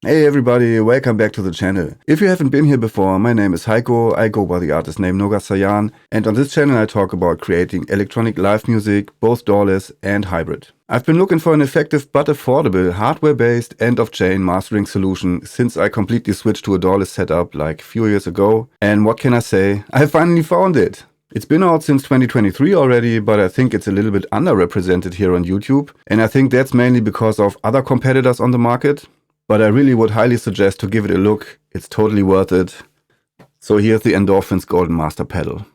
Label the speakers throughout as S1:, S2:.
S1: Hey everybody, welcome back to the channel. If you haven't been here before, my name is Heiko, I go by the artist name Noga Sayan, and on this channel I talk about creating electronic live music, both Dawless and hybrid. I've been looking for an effective but affordable hardware-based end-of-chain mastering solution since I completely switched to a Dawless setup like a few years ago, and what can I say, I finally found it! It's been out since 2023 already, but I think it's a little bit underrepresented here on YouTube, and I think that's mainly because of other competitors on the market. But I really would highly suggest to give it a look. It's totally worth it. So here's the Endorphines Golden Master Pedal.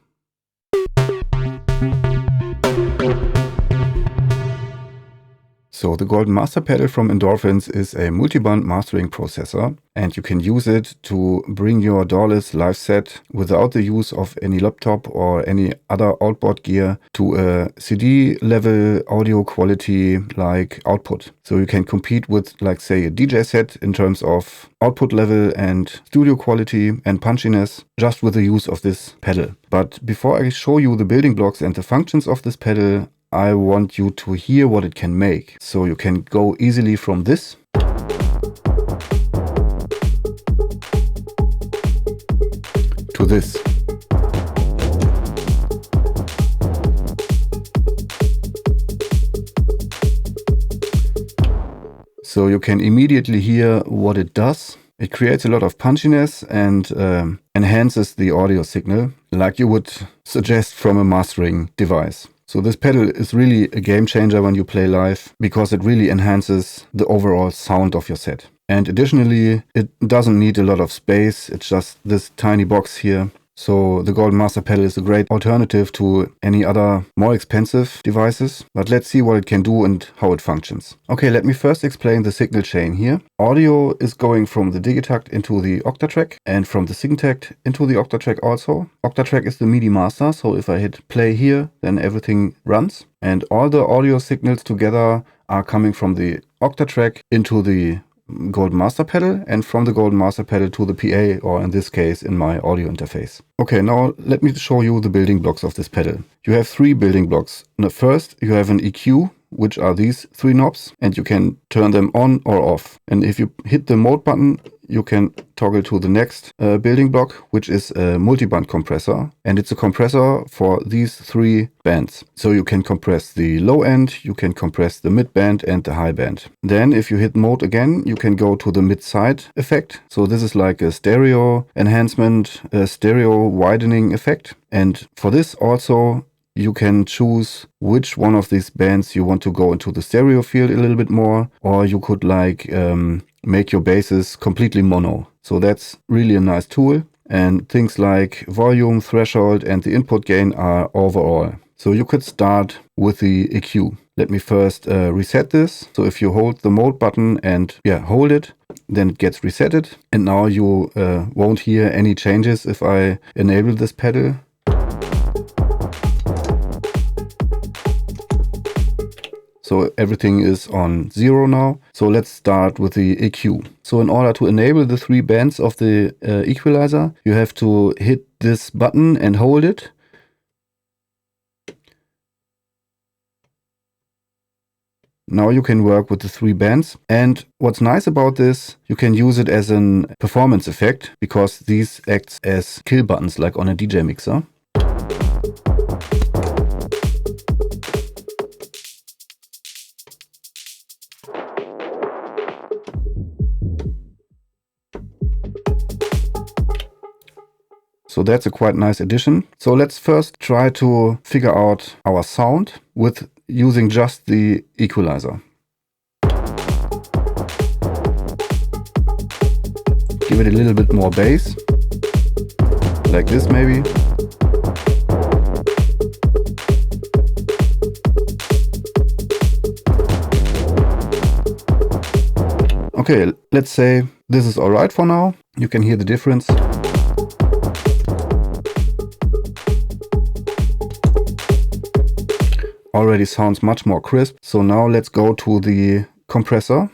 S1: So the Golden Master Pedal from Endorphins is a multi-band mastering processor, and you can use it to bring your Dawless live set without the use of any laptop or any other outboard gear to a CD level audio quality like output. So you can compete with, like, say, a DJ set in terms of output level and studio quality and punchiness just with the use of this pedal. But before I show you the building blocks and the functions of this pedal, I want you to hear what it can make. So you can go easily from this to this. So you can immediately hear what it does. It creates a lot of punchiness and enhances the audio signal like you would suggest from a mastering device. So this pedal is really a game changer when you play live because it really enhances the overall sound of your set. And additionally, it doesn't need a lot of space. It's just this tiny box here. So the Golden Master Pedal is a great alternative to any other more expensive devices. But let's see what it can do and how it functions. Okay, let me first explain the signal chain here. Audio is going from the Digitact into the Octatrack and from the Sigtact into the Octatrack also. Octatrack is the MIDI master, so if I hit play here, then everything runs. And all the audio signals together are coming from the Octatrack into the Golden Master Pedal and from the Golden Master Pedal to the PA, or in this case in my audio interface. Okay, now let me show you the building blocks of this pedal. You have three building blocks. First, you have an EQ, which are these three knobs, and you can turn them on or off. And if you hit the mode button, you can toggle to the next building block, which is a multi-band compressor. And it's a compressor for these three bands. So you can compress the low end, you can compress the mid band and the high band. Then if you hit mode again, you can go to the mid-side effect. So this is like a stereo enhancement, a stereo widening effect. And for this also, you can choose which one of these bands you want to go into the stereo field a little bit more, or you could like make your basses completely mono. So that's really a nice tool. And things like volume, threshold and the input gain are overall. So you could start with the EQ. Let me first reset this. So if you hold the mode button and hold it, then it gets resetted. And now you won't hear any changes if I enable this pedal. So everything is on 0 now. So let's start with the EQ. So in order to enable the three bands of the equalizer, you have to hit this button and hold it. Now you can work with the three bands. And what's nice about this, you can use it as a performance effect because these acts as kill buttons like on a DJ mixer. So that's a quite nice addition. So let's first try to figure out our sound with using just the equalizer. Give it a little bit more bass, like this maybe. Okay, let's say this is alright for now. You can hear the difference. Already sounds much more crisp. So now let's go to the compressor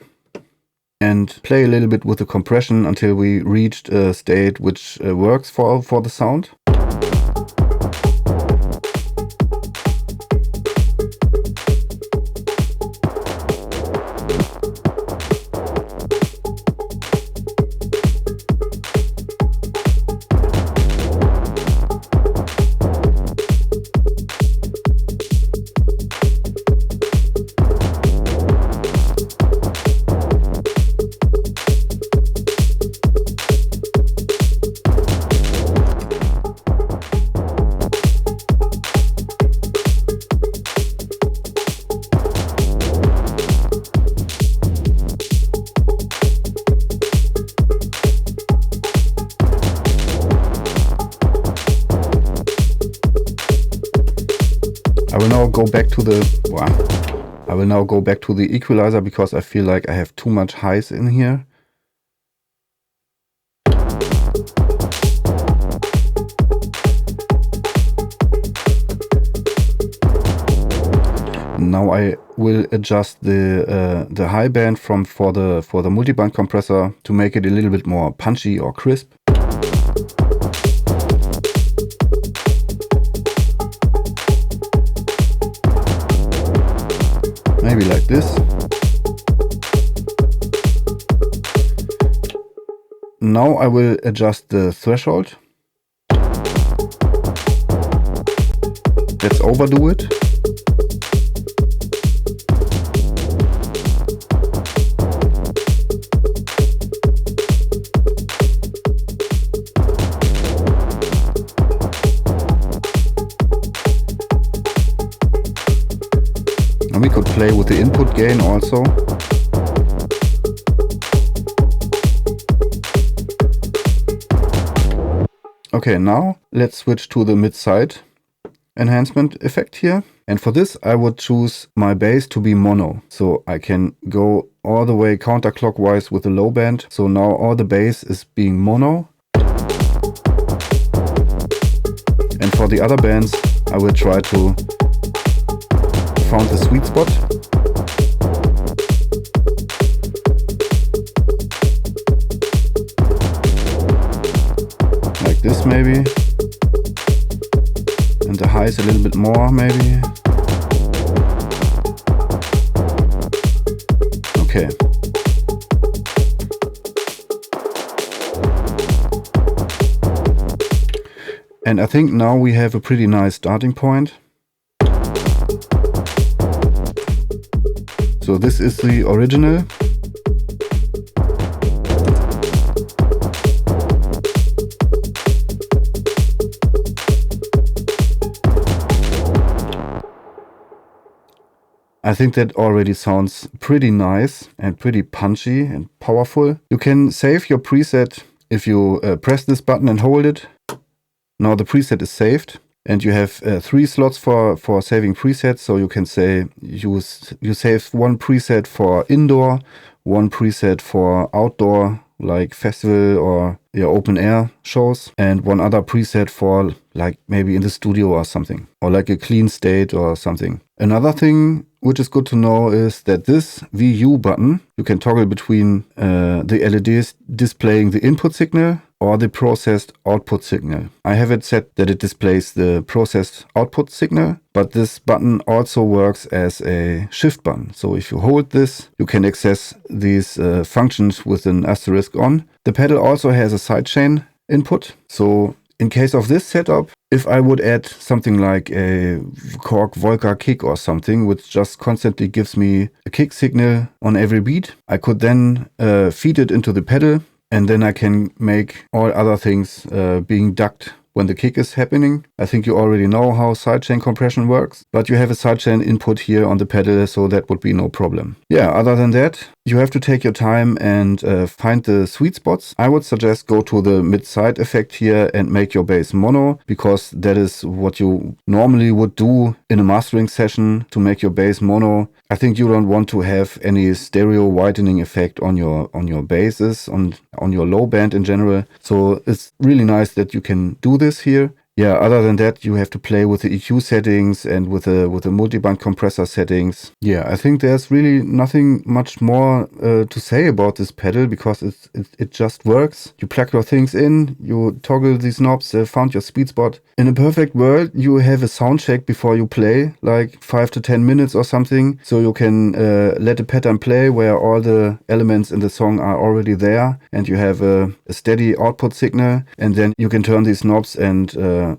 S1: and play a little bit with the compression until we reached a state which works for the sound. will now go back to the equalizer because I feel like I have too much highs in here. Now I will adjust the high band for the multiband compressor to make it a little bit more punchy or crisp. Maybe like this. Now I will adjust the threshold. Let's overdo it. And we could play with the input gain also. Okay, now let's switch to the mid-side enhancement effect here. And for this I would choose my bass to be mono. So I can go all the way counterclockwise with the low band. So now all the bass is being mono. And for the other bands I will try to find the sweet spot. Like this maybe. And the highs a little bit more maybe. Okay. And I think now we have a pretty nice starting point. So this is the original. I think that already sounds pretty nice and pretty punchy and powerful. You can save your preset if you press this button and hold it. Now the preset is saved and you have 3 slots for saving presets. So you can say you save one preset for indoor, one preset for outdoor like festival or open air shows, and one other preset for like maybe in the studio or something, or like a clean state or something. Another thing which is good to know is that this VU button, you can toggle between the LEDs displaying the input signal or the processed output signal. I have it set that it displays the processed output signal, but this button also works as a shift button. So if you hold this, you can access these functions with an asterisk on. The pedal also has a sidechain input. So in case of this setup, if I would add something like a Korg Volca kick or something, which just constantly gives me a kick signal on every beat, I could then feed it into the pedal, and then I can make all other things being ducked when the kick is happening. I think you already know how sidechain compression works, but you have a sidechain input here on the pedal, so that would be no problem. Yeah, other than that, you have to take your time and find the sweet spots. I would suggest go to the mid-side effect here and make your bass mono, because that is what you normally would do in a mastering session to make your bass mono. I think you don't want to have any stereo widening effect on your basses, on your low band in general. So it's really nice that you can do this here. Yeah, other than that, you have to play with the EQ settings and with the multiband compressor settings. Yeah, I think there's really nothing much more to say about this pedal, because it just works. You plug your things in, you toggle these knobs, found your sweet spot. In a perfect world, you have a sound check before you play, like 5 to 10 minutes or something, so you can let a pattern play where all the elements in the song are already there, and you have a steady output signal, and then you can turn these knobs and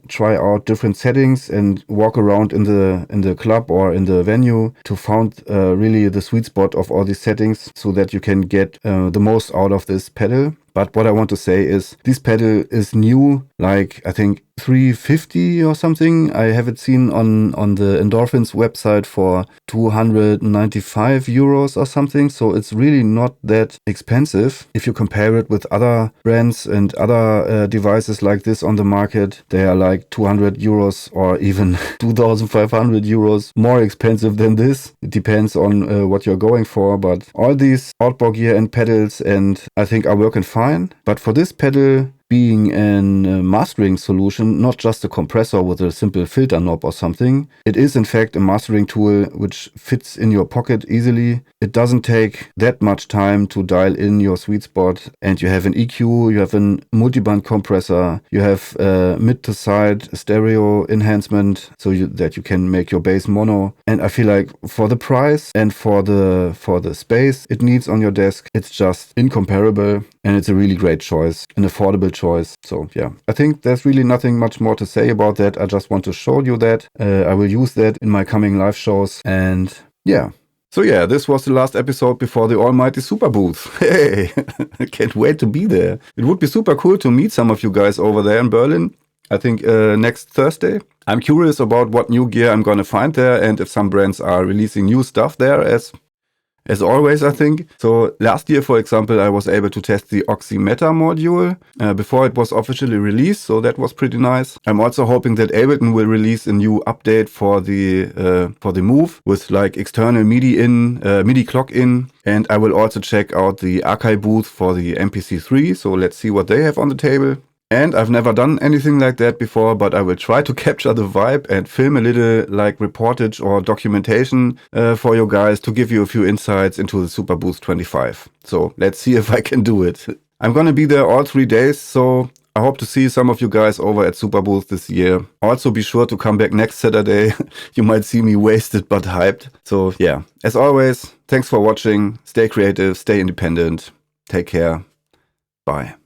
S1: try out different settings and walk around in the club or in the venue to find really the sweet spot of all these settings, so that you can get the most out of this pedal. But what I want to say is this pedal is new, like I think 350 or something. I have it seen on the Endorphins website for 295 euros or something. So it's really not that expensive. If you compare it with other brands and other devices like this on the market, they are like 200 euros or even 2,500 euros more expensive than this. It depends on what you're going for, but all these outboard gear and pedals and I think are working fine. But for this pedal, being a mastering solution, not just a compressor with a simple filter knob or something. It is in fact a mastering tool which fits in your pocket easily. It doesn't take that much time to dial in your sweet spot, and you have an EQ, you have a multiband compressor, you have mid to side stereo enhancement so that you can make your bass mono. And I feel like for the price and for the space it needs on your desk, it's just incomparable, and it's a really great choice, an affordable choice. So yeah, I think there's really nothing much more to say about that. I just want to show you that. I will use that in my coming live shows, and yeah. So yeah, this was the last episode before the almighty Super Booth. Hey, I can't wait to be there. It would be super cool to meet some of you guys over there in Berlin. I think next Thursday. I'm curious about what new gear I'm gonna find there, and if some brands are releasing new stuff there as always, I think. So last year, for example, I was able to test the Oxymeta module before it was officially released, so that was pretty nice. I'm also hoping that Ableton will release a new update for the Move with like external MIDI clock in, and I will also check out the Akai booth for the MPC3. So let's see what they have on the table. And I've never done anything like that before, but I will try to capture the vibe and film a little like reportage or documentation for you guys to give you a few insights into the Super Booth 25. So let's see if I can do it. I'm gonna be there all 3 days, so I hope to see some of you guys over at Super Booth this year. Also be sure to come back next Saturday. You might see me wasted but hyped. So yeah, as always, thanks for watching. Stay creative, stay independent. Take care. Bye.